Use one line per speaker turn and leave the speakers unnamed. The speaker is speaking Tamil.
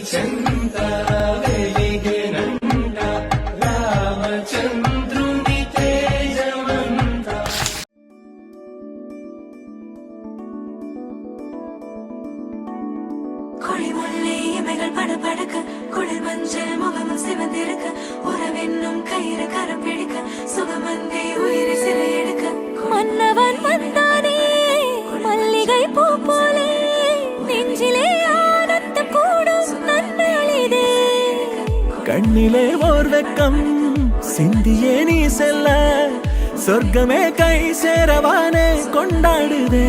చెంత వెలిగెనంట రామచంద్రుని తేజమంత.
கொடிமுல்லை இமைகள் படபடக்க குளிர் மஞ்சள் முகமும் சிவந்திருக்க உறவென்னும் கயிறு கரம் பிடிக்க சுகமந்தே உயிரை சிறை எடுக்க மன்னவன் வந்தானே மல்லிகை பூ போலே நெஞ்சிலே ஆனந்தம் கூடும் நன்னாளிதே.
கண்ணிலே ஓர் வெக்கம் சிந்தியே நீ செல்ல சொர்க்கமே கை சேரவானே கொண்டாடுதே.